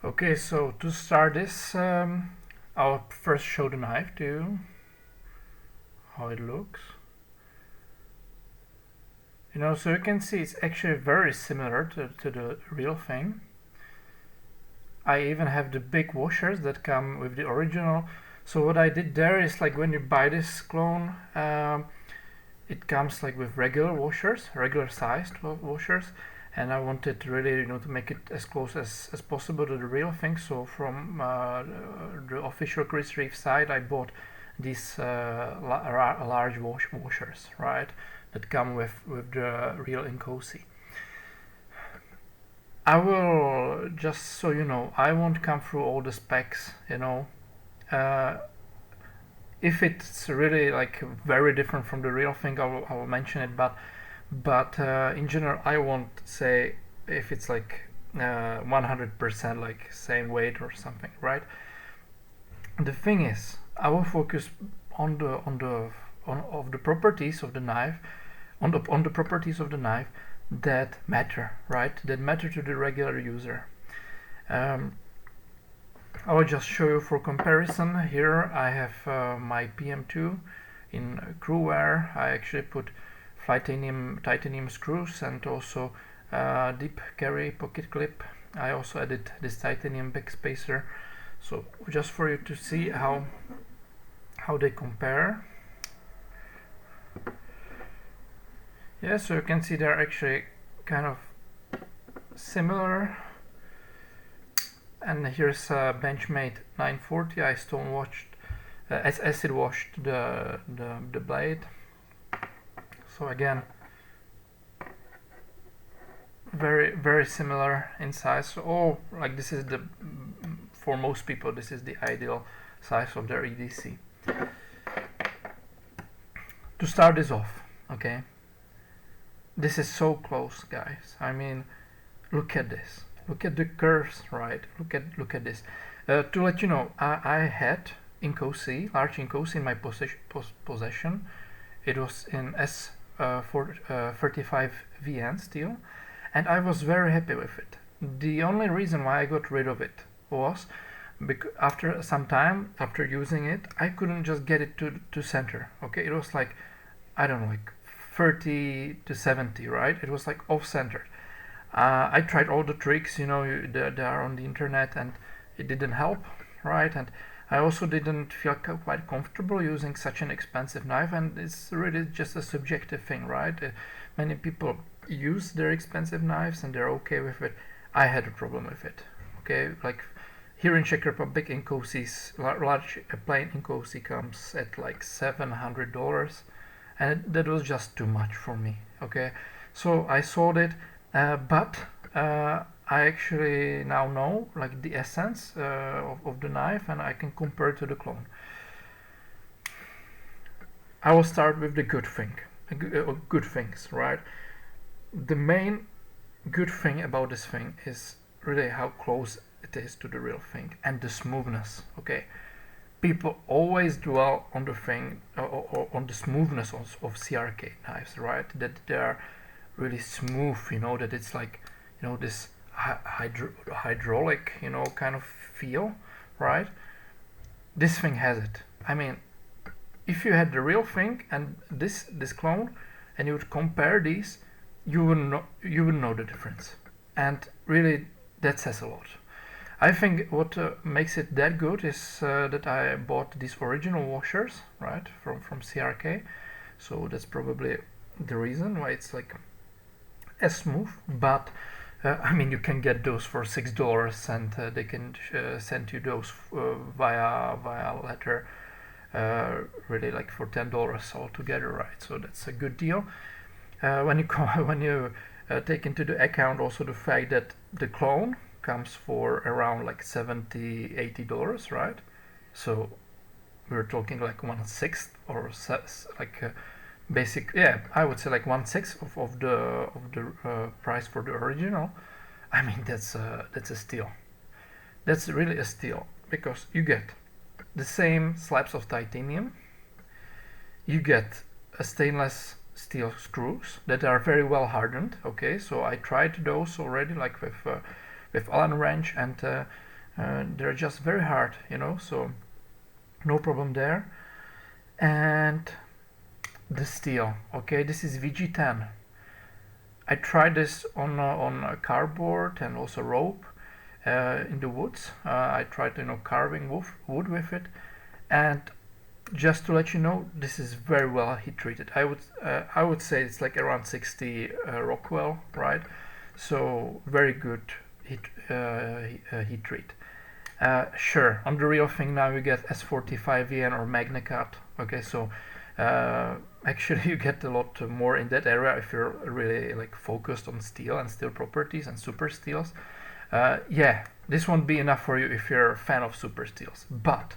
Okay, so to start this, I'll first show the knife to you, how it looks. So you can see it's actually very similar to the real thing. I even have the big washers that come with the original. So what I did there is, like, when you buy this clone, it comes like with regular washers, regular sized washers, and I wanted really, to make it as close as possible to the real thing. So from the official Chris Reeve side, I bought these large washers, right, that come with the real Inkosi. I will, just so you know, I won't come through all the specs. Uh, if it's really like very different from the real thing, I will mention it. But in general, I won't say if it's like 100% like same weight or something, right? The thing is, I will focus on the properties of the knife, on the properties of the knife that matter, right? That matter to the regular user. I will just show you for comparison. Here I have my PM2 in crew wear. I actually put titanium screws and also deep carry pocket clip. I also added this titanium backspacer, so just for you to see how they compare. Yeah, so you can see they're actually kind of similar. And here's a Benchmade 940. I stone washed, acid washed the blade. So again, very similar in size. So, like, this is for most people, this is the ideal size of their EDC. To start this off, okay, this is so close, guys. I mean, look at this. Look at the curves, right? Look at this. To let you know, I had Inkosi, large Inkosi in my possession. It was in S35 VN steel, and I was very happy with it. The only reason why I got rid of it was because after some time, after using it, I couldn't just get it to center. Okay, it was like, I don't know, like 30 to 70, right? It was like off center. I tried all the tricks, that are on the internet, and it didn't help, right? And I also didn't feel quite comfortable using such an expensive knife, and it's really just a subjective thing, right? Many people use their expensive knives and they're okay with it. I had a problem with it. Okay, like here in Czech Republic, Inkosi's large plain Inkosi comes at like $700, and that was just too much for me. Okay, so I sold it. But I actually now know like the essence of the knife, and I can compare it to the clone. I will start with the good things, right? The main good thing about this thing is really how close it is to the real thing and the smoothness. Okay, people always dwell on the thing or on the smoothness of CRK knives, right? That they are really smooth, that it's like, this hydraulic, kind of feel, right? This thing has it. I mean, if you had the real thing and this clone, and you would compare these, you would know the difference, and really that says a lot. I think what makes it that good is that I bought these original washers, right, from CRK, so that's probably the reason why it's like as smooth. But I mean, you can get those for $6, and they can send you those via letter, really like for $10 altogether, right? So that's a good deal. When you take into the account also the fact that the clone comes for around like $70-$80, right? So we're talking like 1/6 or like basic, yeah, I would say like 1/6 of the price for the original. I mean, that's a steal. That's really a steal, because you get the same slabs of titanium, you get a stainless steel screws that are very well hardened. Okay, so I tried those already, like with Allen wrench, and They're just very hard, you know, so no problem there. And the steel, okay, this is VG10. I tried this on a cardboard and also rope in the woods. I tried, you know, carving wood with it, and just to let you know, this is very well heat treated. I would say it's like around 60 Rockwell, right? So very good heat treat. Sure, on the real thing now you get S45VN or MagnaCut. Okay, so actually you get a lot more in that area if you're really like focused on steel and steel properties and super steels. Yeah, this won't be enough for you if you're a fan of super steels. But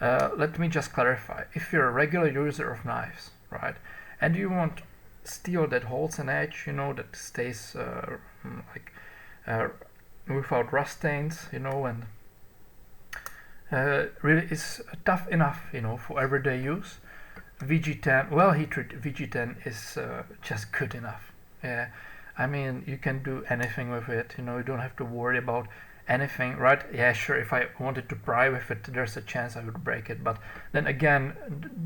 let me just clarify. If you're a regular user of knives, right, and you want steel that holds an edge, you know, that stays like without rust stains, you know, and really is tough enough, you know, for everyday use, VG10, well heat-treated VG10 is just good enough. Yeah, I mean, you can do anything with it, you know, you don't have to worry about anything, right? Yeah, sure, if I wanted to pry with it, there's a chance I would break it, but then again,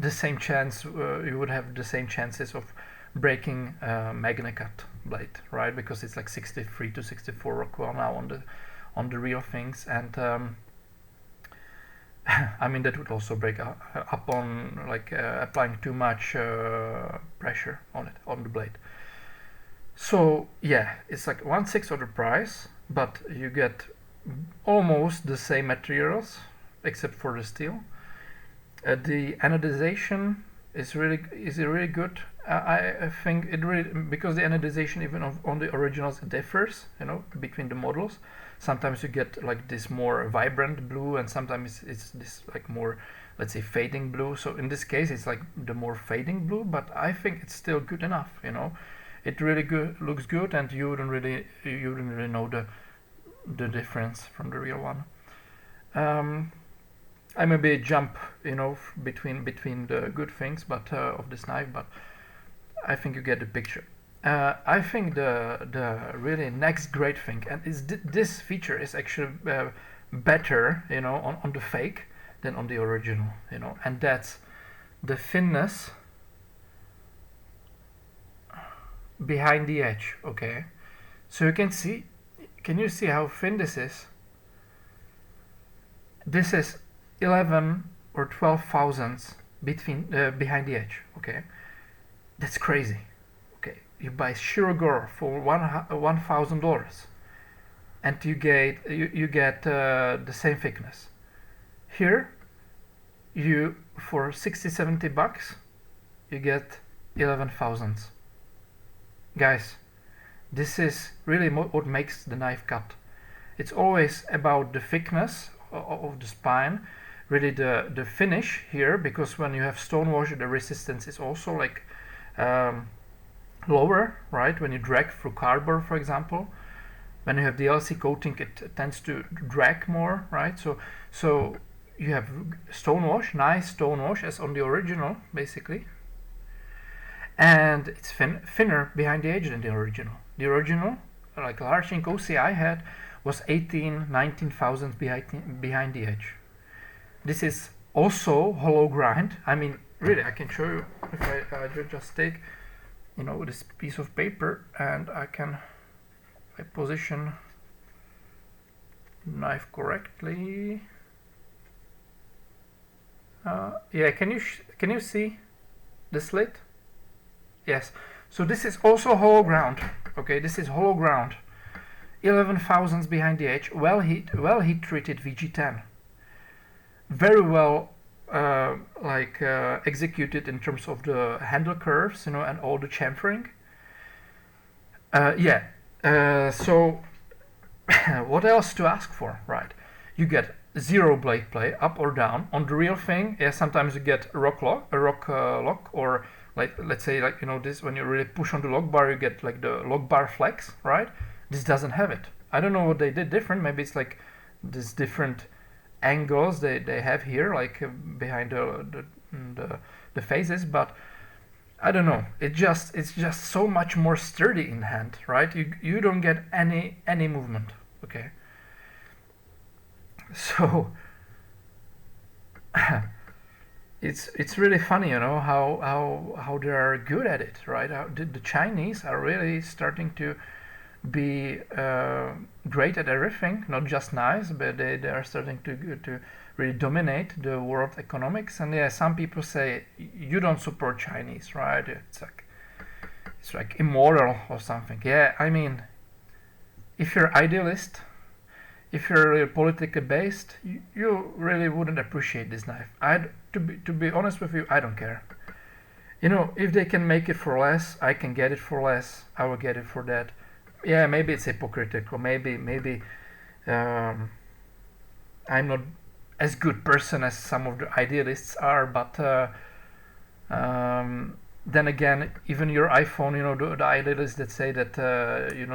the same chance, you would have the same chances of breaking MagnaCut blade, right? Because it's like 63 to 64 Rockwell now on the real things, and I mean that would also break up on like applying too much pressure on it, on the blade. So yeah, it's like 1/6 of the price, but you get almost the same materials except for the steel. The anodization is really good. I think it really, because the anodization even on the originals differs, you know, between the models. Sometimes you get like this more vibrant blue, and sometimes it's this like more, let's say, fading blue. So in this case, it's like the more fading blue, but I think it's still good enough. You know, it really looks good, and you wouldn't really know the difference from the real one. I maybe jump, you know, between the good things, but of this knife, but I think you get the picture. I think the really next great thing, and this feature is actually better, you know, on the fake than on the original, you know, and that's the thinness behind the edge. Okay, so you can see, can you see how thin this is? This is 11 or 12 thousandths between behind the edge. Okay, that's crazy. Okay, you buy Shirogoro for $1,000, and you get the same thickness. Here, you for 60-70 bucks, you get 11 thousandths. Guys, this is really what makes the knife cut. It's always about the thickness of the spine, really the finish here, because when you have stonewash, the resistance is also like lower, right? When you drag through cardboard, for example, when you have DLC coating, it tends to drag more, right? So you have stonewash, nice stonewash as on the original, basically, and it's thinner behind the edge than the original. The original, like Large Inkosi I had, was 19 thousandths behind the edge. This is also hollow grind. I mean, really, I can show you if I just take, you know, this piece of paper, and I position knife correctly. Yeah, can you see the slit? Yes. So this is also hollow ground. Okay, this is hollow ground. 11 thousandths behind the edge. Well heat treated VG10. Very well executed in terms of the handle curves, you know, and all the chamfering. Yeah. So what else to ask for, right? You get zero blade play, up or down. On the real thing, yeah, sometimes you get a rock lock, or like, let's say, like, you know, this, when you really push on the lock bar, you get like the lock bar flex, right? This doesn't have it. I don't know what they did different. Maybe it's like this different angles they have here, like behind the faces, but I don't know. It's just so much more sturdy in hand, right? You don't get any movement. Okay. So it's really funny, you know, how they are good at it, right? How the Chinese are really starting to be great at everything, not just nice, but they are starting to really dominate the world economics. And yeah, some people say you don't support Chinese, right? It's like immoral or something. Yeah, I mean, if you're idealist, if you're really politically based, you really wouldn't appreciate this knife. To be honest with you, I don't care. You know, if they can make it for less, I can get it for less. I will get it for that. Yeah, maybe it's hypocritical. Maybe I'm not as good person as some of the idealists are, but then again, even your iPhone, you know, the idealists that say that you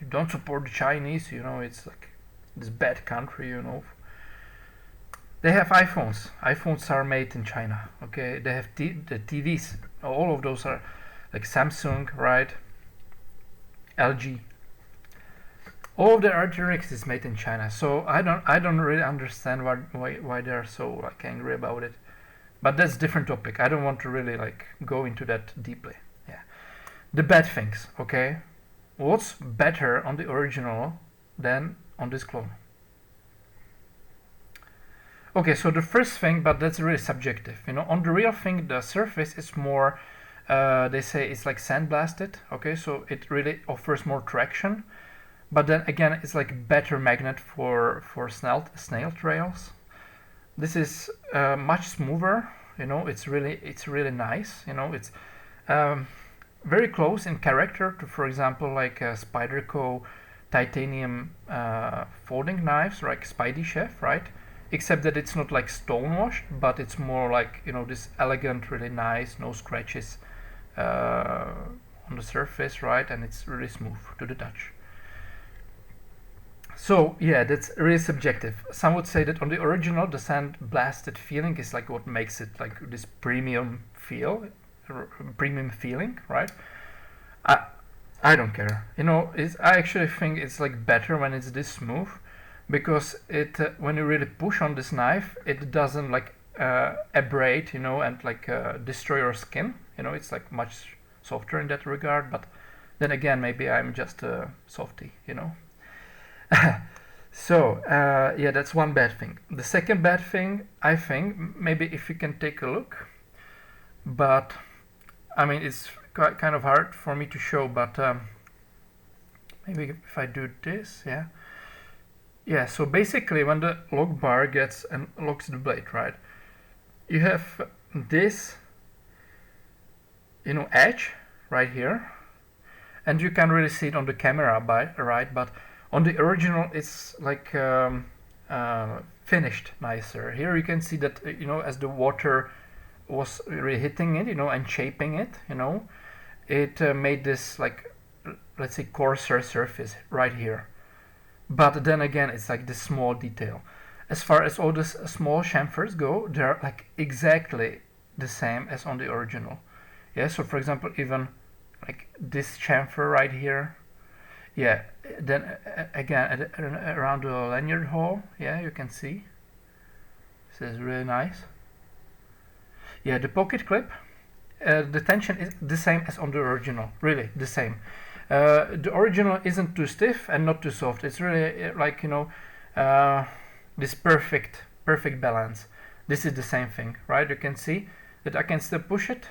don't support the Chinese, you know, it's like this bad country, you know. They have iPhones. iPhones are made in China. Okay, they have the TVs. All of those are like Samsung, right? LG. All of the electronics is made in China. So I don't really understand why they are so like angry about it. But that's a different topic. I don't want to really like go into that deeply. Yeah. The bad things. Okay. What's better on the original than on this clone? Okay, so the first thing, but that's really subjective. You know, on the real thing, the surface is more. They say it's like sandblasted. Okay, so it really offers more traction. But then again, it's like better magnet for snail trails. This is much smoother. You know, it's really nice. You know, it's very close in character to, for example, like Spyderco titanium folding knives, like Spidey Chef, right? Except that it's not like stone washed, but it's more like, you know, this elegant, really nice, no scratches on the surface, right? And it's really smooth to the touch. So yeah, that's really subjective. Some would say that on the original, the sand blasted feeling is like what makes it like this premium feeling, right? I I don't care. You know, I actually think it's like better when it's this smooth, because it when you really push on this knife, it doesn't like abrade, you know, and like destroy your skin. You know, it's like much softer in that regard. But then again, maybe I'm just a softie, you know. So yeah, that's one bad thing. The second bad thing, I think, maybe if you can take a look, but I mean it's kind of hard for me to show, but maybe if I do this, yeah. Yeah, so basically when the lock bar gets and locks the blade, right, you have this, you know, edge right here, and you can really see it on the camera, right, but on the original it's like finished nicer. Here you can see that, you know, as the water was really hitting it, you know, and shaping it, you know, it made this like, let's say, coarser surface right here. But then again, it's like this small detail. As far as all these small chamfers go, they're like exactly the same as on the original. Yeah, so for example, even like this chamfer right here. Yeah, then again, around the lanyard hole, yeah, you can see. This is really nice. Yeah, the pocket clip, the tension is the same as on the original, really the same. The original isn't too stiff and not too soft. It's really like, you know, this perfect balance. This is the same thing, right? You can see that I can still push it.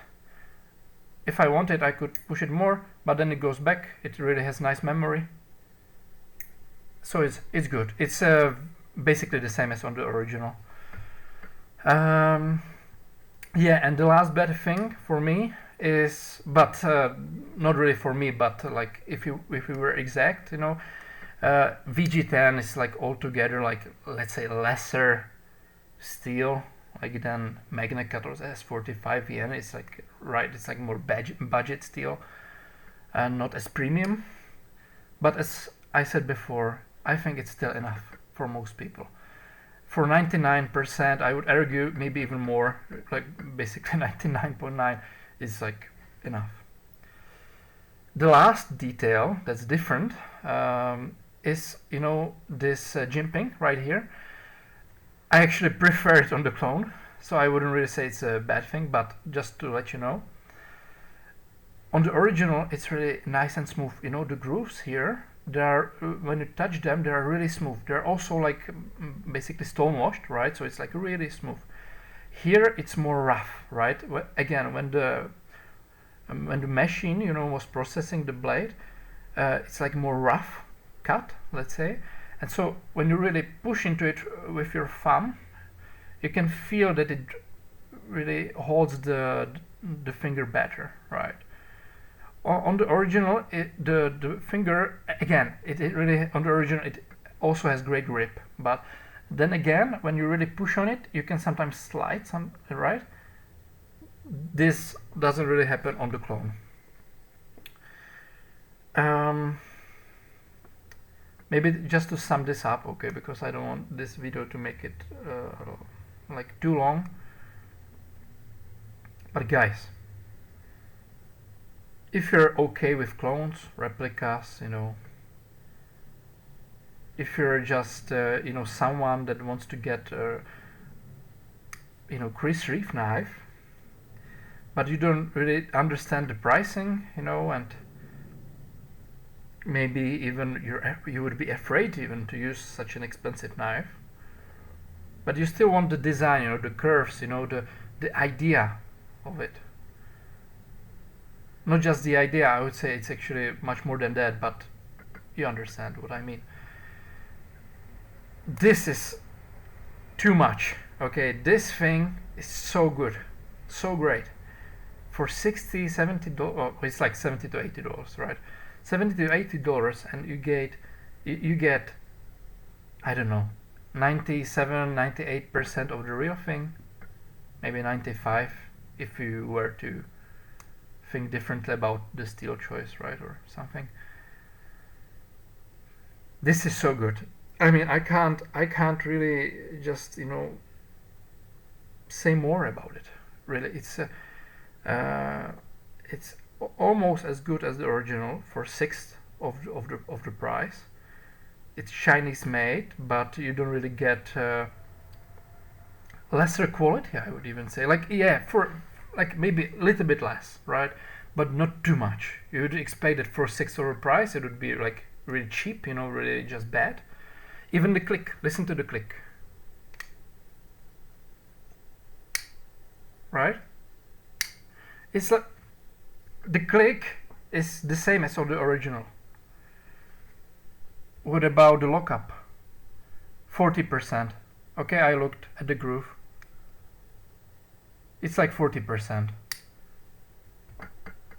If I wanted, I could push it more, but then it goes back. It really has nice memory. So it's good. It's basically the same as on the original. Yeah, and the last bad thing for me is, but not really for me, but like if we were exact, you know, VG10 is like altogether like, let's say, lesser steel like than Magna Carta's S45VN. It's like, right, it's like more budget steel and not as premium. But as I said before, I think it's still enough for most people. For 99%, I would argue maybe even more, like basically 99.9 is like enough. The last detail that's different is, you know, this jimping right here. I actually prefer it on the clone, so I wouldn't really say it's a bad thing, but just to let you know. On the original, it's really nice and smooth. You know, the grooves here, they are, when you touch them, they are really smooth. They're also like basically stone washed, right? So it's like really smooth. Here it's more rough, right? Again, when the machine, you know, was processing the blade, it's like more rough cut, let's say. And so when you really push into it with your thumb, you can feel that it really holds the finger better, right? On the original, the finger, again, it really, on the original, it also has great grip. But then again, when you really push on it, you can sometimes slide some, right? This doesn't really happen on the clone. Maybe just to sum this up, okay, because I don't want this video to make it like too long. But guys, if you're okay with clones, replicas, you know, if you're just you know, someone that wants to get you know, Chris Reeve knife, but you don't really understand the pricing, you know, and maybe even you would be afraid even to use such an expensive knife, but you still want the design, you know, the curves, you know, the idea of it. Not just the idea, I would say it's actually much more than that, but you understand what I mean. This is too much, okay? This thing is so good, so great. For $60, $70, oh, it's like $70 to $80, right? $70 to $80, and you get, I don't know, 97, 98% of the real thing, maybe 95 if you were to think differently about the steel choice, right, or something. This is so good. I mean, I can't really just, you know, say more about it. Really, it's almost as good as the original for sixth of the price. It's Chinese made, but you don't really get lesser quality, I would even say. Like, yeah, for like maybe a little bit less, right? But not too much. You would expect that for $6 price it would be like really cheap, you know, really just bad. Even the click, listen to the click. Right? It's like the click is the same as on the original. What about the lockup? 40%. Okay, I looked at the groove. It's like 40%.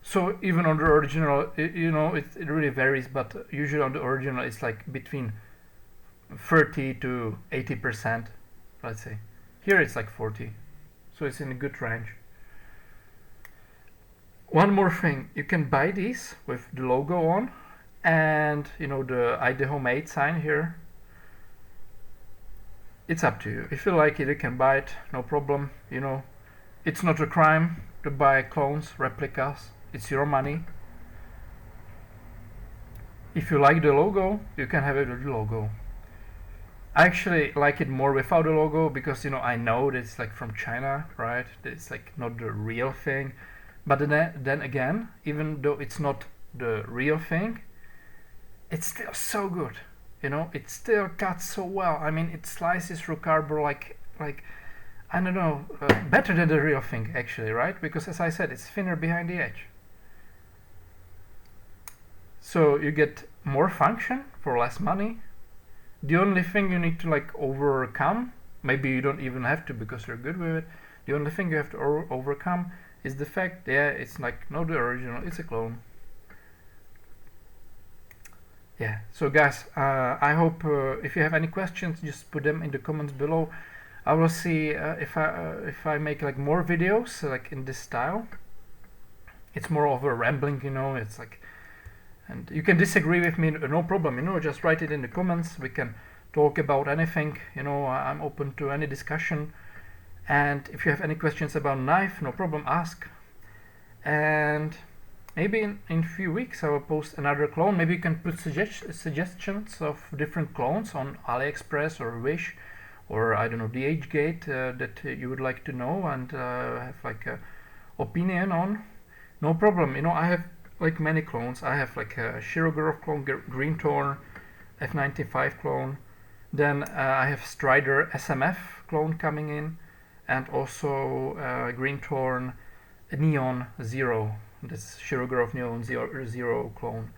So even on the original, you know, it really varies, but usually on the original it's like between 30 to 80%, let's say. Here it's like 40, so it's in a good range. One more thing, you can buy these with the logo on, and you know, the Idaho made sign here. It's up to you. If you like it, you can buy it, no problem. You know, it's not a crime to buy clones, replicas. It's your money. If you like the logo, you can have it with the logo. I actually like it more without the logo because, you know, I know that it's like from China, right? It's like not the real thing. But then again, even though it's not the real thing, it's still so good. You know, it still cuts so well. I mean, it slices through cardboard like I don't know, better than the real thing actually, right? Because as I said, it's thinner behind the edge. So you get more function for less money. The only thing you need to like overcome, maybe you don't even have to because you're good with it. The only thing you have to overcome is the fact, yeah, it's like not the original, it's a clone. Yeah, so guys, I hope if you have any questions, just put them in the comments below. I will see if I make like more videos like in this style. It's more of a rambling, you know, it's like, and you can disagree with me, no problem, you know, just write it in the comments. We can talk about anything, you know, I'm open to any discussion. And if you have any questions about knife, no problem, ask. And maybe in a few weeks I will post another clone. Maybe you can put suggestions of different clones on AliExpress or Wish or I don't know, the age gate that you would like to know and have like a opinion on, no problem. You know, I have like many clones. I have like a Shirogorov clone, Green Thorn, F95 clone. Then I have Strider SMF clone coming in, and also Green Thorn Neon Zero. This Shirogorov Neon Zero clone.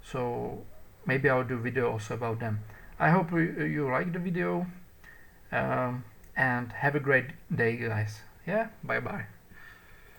So maybe I'll do video also about them. I hope you like the video, and have a great day, guys. Yeah, bye bye.